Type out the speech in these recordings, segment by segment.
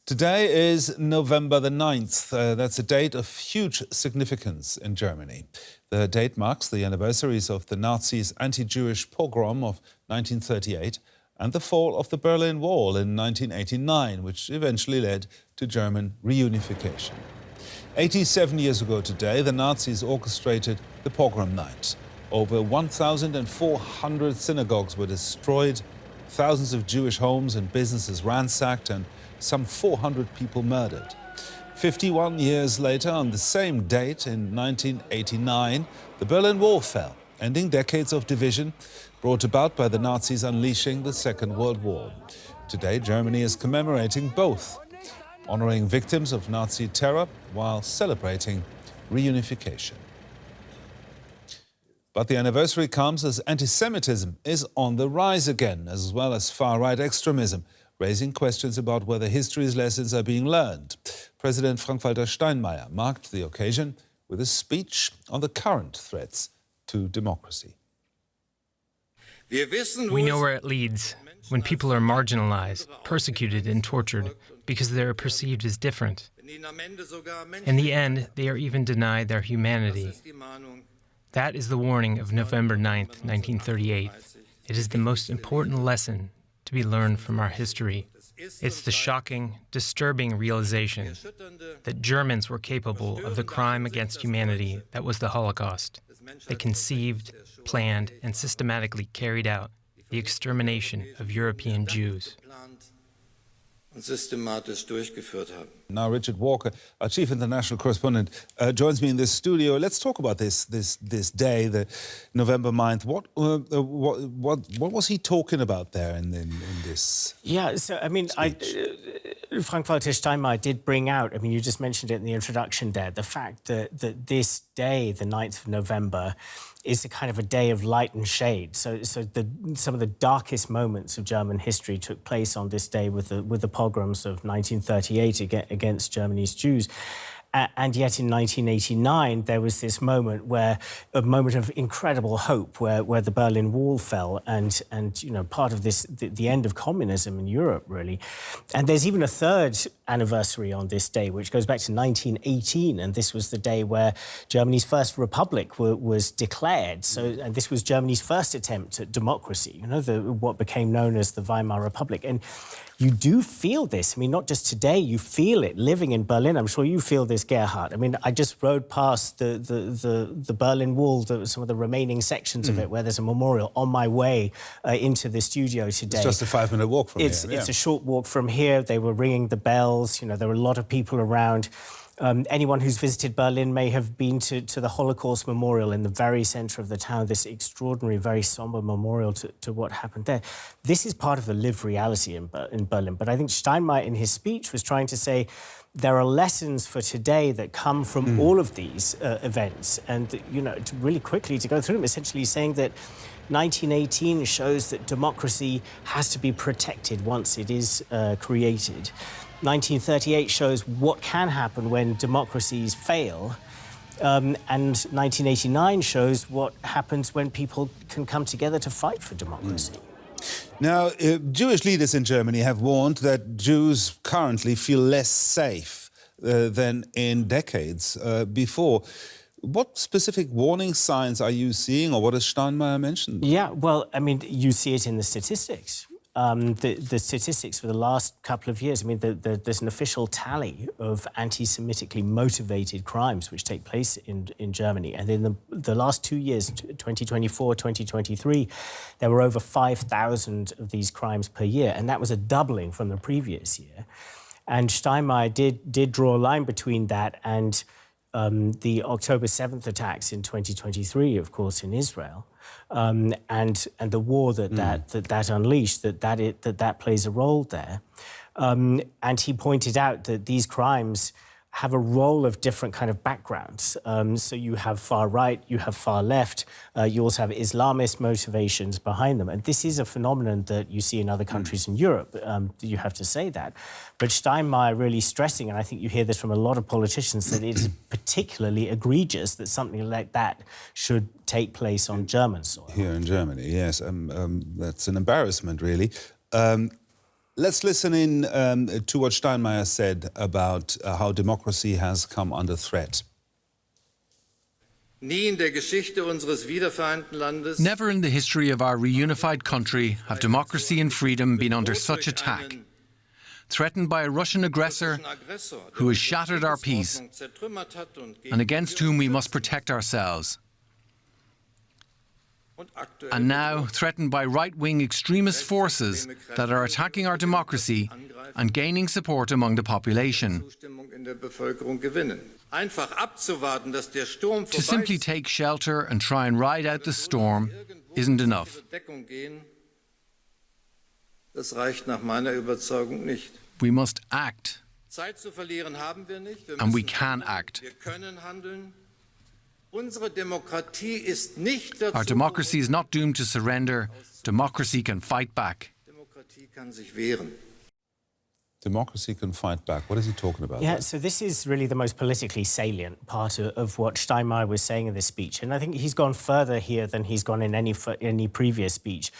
Today is November the 9th. That's a date of huge significance in Germany. The date marks the anniversaries of the Nazis' anti-Jewish pogrom of 1938 and the fall of the Berlin Wall in 1989, which eventually led to German reunification. 87 years ago today, the Nazis orchestrated the pogrom night. Over 1,400 synagogues were destroyed, thousands of Jewish homes and businesses ransacked, and some 400 people murdered. 51 years later, on the same date in 1989, the Berlin Wall fell, ending decades of division brought about by the Nazis unleashing the Second World War. Today, Germany is commemorating both, honoring victims of Nazi terror while celebrating reunification. But the anniversary comes as anti-Semitism is on the rise again, as well as far-right extremism, raising questions about whether history's lessons are being learned. President Frank-Walter Steinmeier marked the occasion with a speech on the current threats to democracy. We know where it leads, when people are marginalized, persecuted and tortured because they are perceived as different. In the end, they are even denied their humanity. That is the warning of November 9th, 1938. It is the most important lesson to be learned from our history. It's the shocking, disturbing realization that Germans were capable of the crime against humanity that was the Holocaust. They conceived, planned, and systematically carried out the extermination of European Jews. Now Richard Walker, our chief international correspondent, joins me in this studio. Let's talk about this day, the November 9th. What was he talking about there in this? Yeah, so I mean, Frank-Walter Steinmeier did bring out, I mean, you just mentioned it in the introduction there, the fact that this day, the 9th of November, is a kind of a day of light and shade. So some of the darkest moments of German history took place on this day with the pogroms of 1938 against Germany's Jews. And yet in 1989, there was this moment a moment of incredible hope where the Berlin Wall fell and you know, part of this, the end of communism in Europe, really. And there's even a third anniversary on this day, which goes back to 1918. And this was the day where Germany's first republic was declared. And this was Germany's first attempt at democracy, you know, what became known as the Weimar Republic. And you do feel this. I mean, not just today, you feel it living in Berlin. I'm sure you feel this, Gerhard. I mean, I just rode past the Berlin Wall, some of the remaining sections of it, where there's a memorial on my way into the studio today. It's just a 5-minute walk from here. It's a short walk from here. They were ringing the bells. You know, there were a lot of people around. Anyone who's visited Berlin may have been to the Holocaust Memorial in the very centre of the town, this extraordinary, very sombre memorial to what happened there. This is part of the lived reality in Berlin. But I think Steinmeier, in his speech, was trying to say there are lessons for today that come from all of these events. And, you know, really quickly to go through them, essentially saying that 1918 shows that democracy has to be protected once it is created. 1938 shows what can happen when democracies fail. And 1989 shows what happens when people can come together to fight for democracy. Now, Jewish leaders in Germany have warned that Jews currently feel less safe than in decades before. What specific warning signs are you seeing, or what has Steinmeier mentioned? Yeah, well, I mean, you see it in the statistics. The statistics for the last couple of years, I mean, there's an official tally of anti-Semitically motivated crimes which take place in Germany. And in the last 2 years, 2024, 2023, there were over 5,000 of these crimes per year. And that was a doubling from the previous year. And Steinmeier did draw a line between that and the October 7th attacks in 2023, of course, in Israel, and the war that unleashed, that plays a role there. And he pointed out that these crimes have a role of different kind of backgrounds. So you have far right, you have far left, you also have Islamist motivations behind them. And this is a phenomenon that you see in other countries in Europe, you have to say that. But Steinmeier really stressing, and I think you hear this from a lot of politicians, that it is particularly egregious that something like that should take place on German soil. Here in Germany, yes. That's an embarrassment, really. Let's listen in to what Steinmeier said about how democracy has come under threat. Never in the history of our reunified country have democracy and freedom been under such attack. Threatened by a Russian aggressor who has shattered our peace and against whom we must protect ourselves. And now threatened by right-wing extremist forces that are attacking our democracy and gaining support among the population. To simply take shelter and try and ride out the storm isn't enough. We must act. And we can act. Our democracy is not doomed to surrender. Democracy can fight back. Democracy can fight back. What is he talking about? Yeah, so this is really the most politically salient part of what Steinmeier was saying in this speech. And I think he's gone further here than he's gone in any previous speech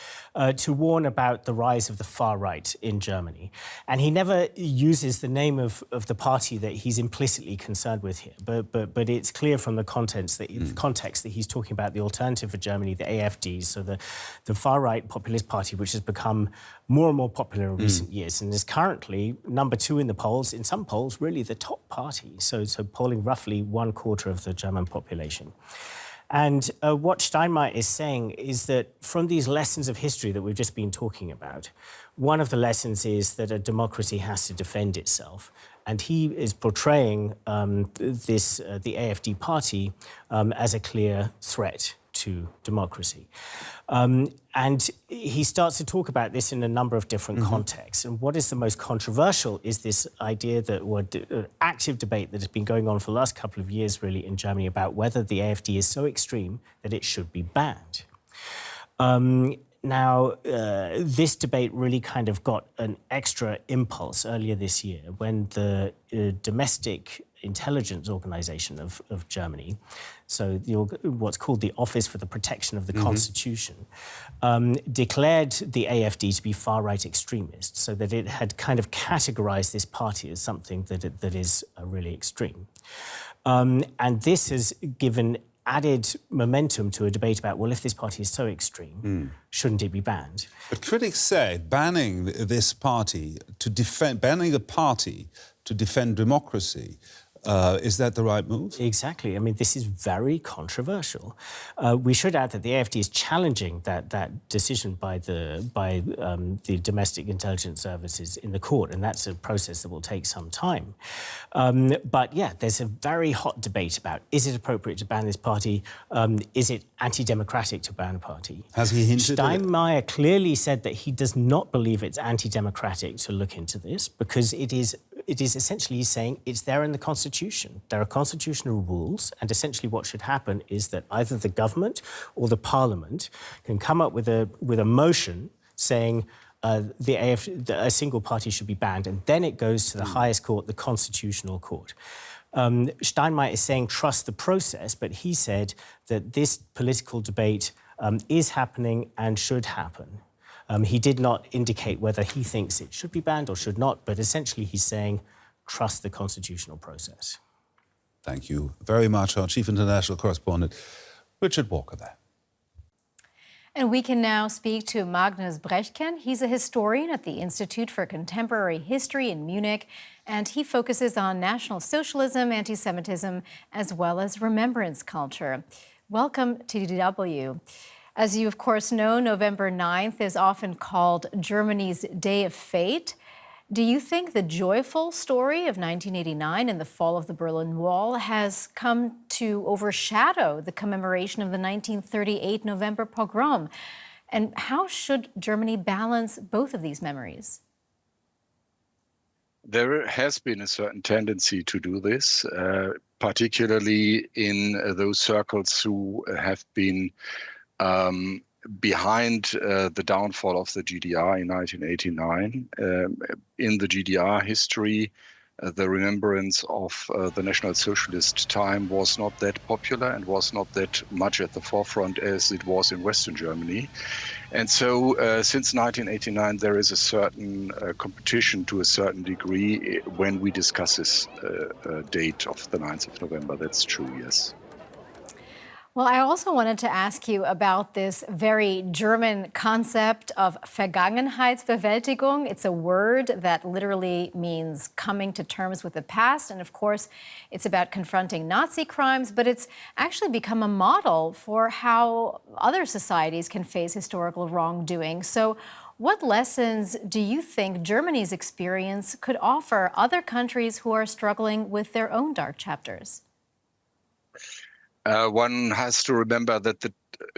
to warn about the rise of the far right in Germany. And he never uses the name of the party that he's implicitly concerned with here. But it's clear from the context that he's talking about the Alternative for Germany, the AfD, so the far right populist party, which has become more and more popular in recent years and is currently number 2 in the polls, in some polls, really the top party, so polling roughly 1/4 of the German population. And what Steinmeier is saying is that from these lessons of history that we've just been talking about, one of the lessons is that a democracy has to defend itself. And he is portraying the AfD party as a clear threat to democracy. And he starts to talk about this in a number of different contexts. And what is the most controversial is this idea that active debate that has been going on for the last couple of years, really, in Germany about whether the AfD is so extreme that it should be banned. Now, this debate really kind of got an extra impulse earlier this year when the domestic intelligence organization of Germany, so what's called the Office for the Protection of the Constitution, declared the AfD to be far-right extremist, so that it had kind of categorized this party as something that is really extreme. And this has given added momentum to a debate about, well, if this party is so extreme, shouldn't it be banned? But critics say banning this party banning a party to defend democracy, is that the right move? Exactly. I mean, this is very controversial. We should add that the AfD is challenging that decision by the domestic intelligence services in the court, and that's a process that will take some time. But yeah, there's a very hot debate about, is it appropriate to ban this party? Is it anti-democratic to ban a party? Has he hinted at it? Steinmeier clearly said that he does not believe it's anti-democratic to look into this because it is essentially saying it's there in the Constitution. There are constitutional rules, and essentially what should happen is that either the government or the parliament can come up with a motion saying a single party should be banned, and then it goes to the highest court, the Constitutional Court. Steinmeier is saying trust the process, but he said that this political debate is happening and should happen. He did not indicate whether he thinks it should be banned or should not, but essentially he's saying, trust the constitutional process. Thank you very much, our Chief International Correspondent, Richard Walker there. And we can now speak to Magnus Brechtken. He's a historian at the Institute for Contemporary History in Munich, and he focuses on National Socialism, anti-Semitism, as well as remembrance culture. Welcome to DW. As you, of course, know, November 9th is often called Germany's Day of Fate. Do you think the joyful story of 1989 and the fall of the Berlin Wall has come to overshadow the commemoration of the 1938 November pogrom? And how should Germany balance both of these memories? There has been a certain tendency to do this, particularly in those circles who have been behind the downfall of the GDR in 1989. In the GDR history, the remembrance of the National Socialist time was not that popular and was not that much at the forefront as it was in Western Germany. And so since 1989, there is a certain competition to a certain degree when we discuss this date of the 9th of November. That's true, yes. Well, I also wanted to ask you about this very German concept of Vergangenheitsbewältigung. It's a word that literally means coming to terms with the past. And of course, it's about confronting Nazi crimes, but it's actually become a model for how other societies can face historical wrongdoing. So what lessons do you think Germany's experience could offer other countries who are struggling with their own dark chapters? One has to remember that the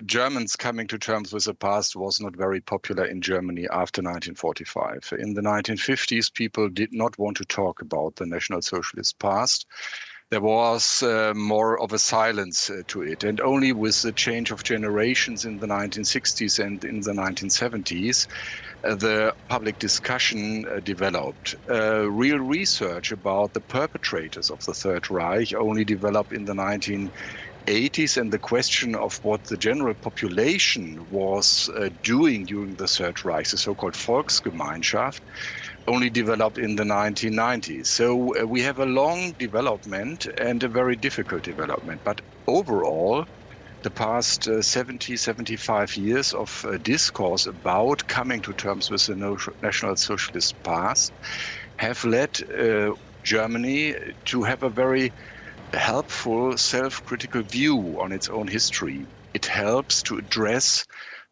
Germans coming to terms with the past was not very popular in Germany after 1945. In the 1950s, people did not want to talk about the National Socialist past. There was more of a silence to it. And only with the change of generations in the 1960s and in the 1970s, the public discussion developed. Real research about the perpetrators of the Third Reich only developed in the 1980s, and the question of what the general population was doing during the Third Reich, the so-called Volksgemeinschaft, only developed in the 1990s. So we have a long development and a very difficult development. But overall, the past 70, 75 years of discourse about coming to terms with the National Socialist past have led Germany to have a very helpful self-critical view on its own history. It helps to address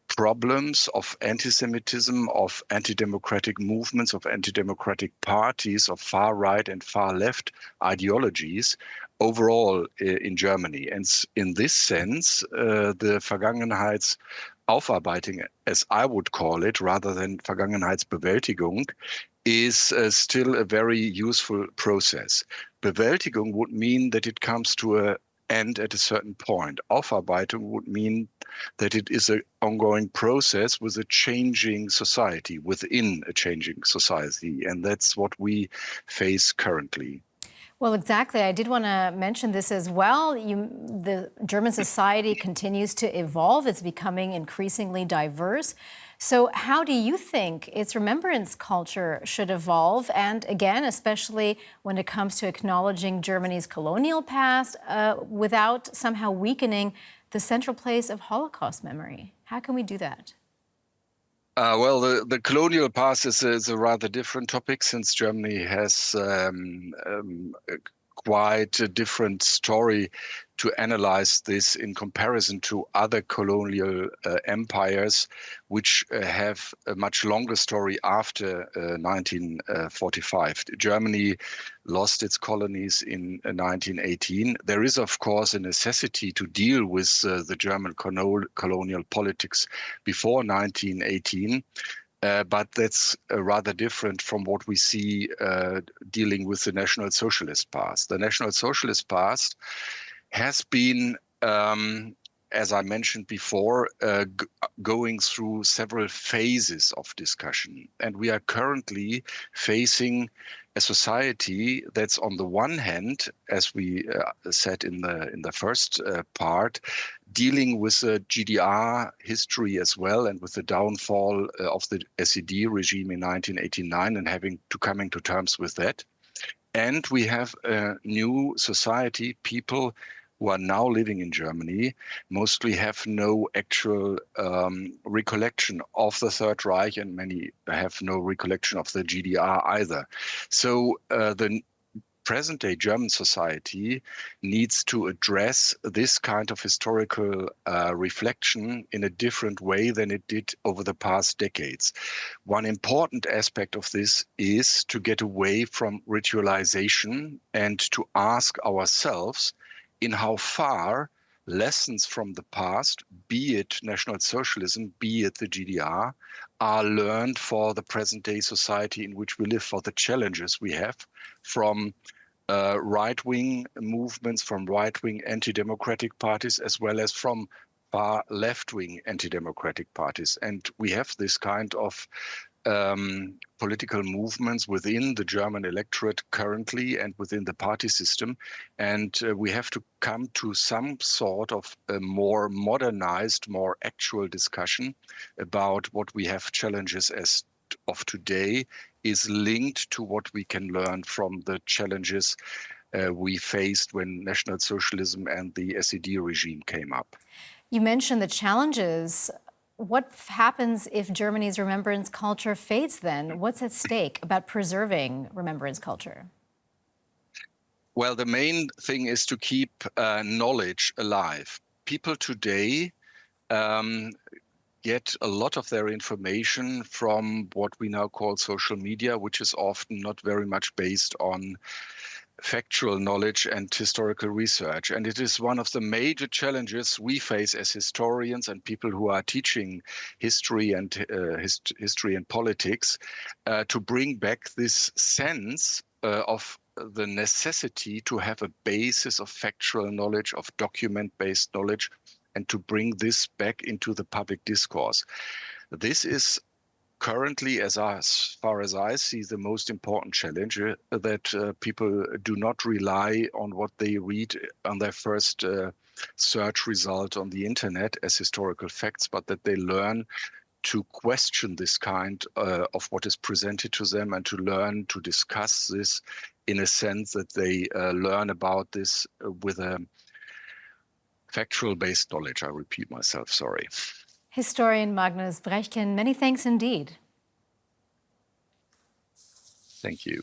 problems of anti-Semitism, of anti-democratic movements, of anti-democratic parties, of far-right and far-left ideologies overall in Germany. And in this sense, the Vergangenheitsaufarbeitung, as I would call it, rather than Vergangenheitsbewältigung, is still a very useful process. Bewältigung would mean that it comes to an end at a certain point. Aufarbeitung would mean that it is an ongoing process with a changing society, within a changing society. And that's what we face currently. Well, exactly. I did want to mention this as well. The German society continues to evolve. It's becoming increasingly diverse. So how do you think its remembrance culture should evolve? And again, especially when it comes to acknowledging Germany's colonial past without somehow weakening the central place of Holocaust memory? How can we do that? Well, the colonial past is a rather different topic, since Germany has quite a different story to analyze this in comparison to other colonial empires, which have a much longer story after 1945. Germany lost its colonies in 1918. There is, of course, a necessity to deal with the German colonial politics before 1918. But that's rather different from what we see dealing with the National Socialist past. The National Socialist past has been, as I mentioned before, going through several phases of discussion. And we are currently facing a society that's, on the one hand, as we said in the first part, dealing with the GDR history as well, and with the downfall of the SED regime in 1989 and having to coming to terms with that. And we have a new society. People who are now living in Germany mostly have no actual recollection of the Third Reich, and many have no recollection of the GDR either. So the present-day German society needs to address this kind of historical reflection in a different way than it did over the past decades. One important aspect of this is to get away from ritualization and to ask ourselves in how far lessons from the past, be it National Socialism, be it the GDR, are learned for the present-day society in which we live, for the challenges we have from right-wing movements, from right-wing anti-democratic parties, as well as from far left-wing anti-democratic parties. And we have this kind of political movements within the German electorate currently and within the party system. And we have to come to some sort of a more modernized, more actual discussion about what we have challenges as of today is linked to what we can learn from the challenges we faced when National Socialism and the SED regime came up. You mentioned the challenges. What happens if Germany's remembrance culture fades then? What's at stake about preserving remembrance culture? Well, the main thing is to keep knowledge alive. People today get a lot of their information from what we now call social media, which is often not very much based on factual knowledge and historical research. And it is one of the major challenges we face as historians and people who are teaching history and history and politics to bring back this sense of the necessity to have a basis of factual knowledge, of document-based knowledge, and to bring this back into the public discourse. This is currently, as far as I see, the most important challenge, that people do not rely on what they read on their first search result on the internet as historical facts, but that they learn to question this kind of what is presented to them and to learn to discuss this in a sense that they learn about this with a factual-based knowledge. I repeat myself, sorry. Historian Magnus Brechtken, many thanks indeed. Thank you.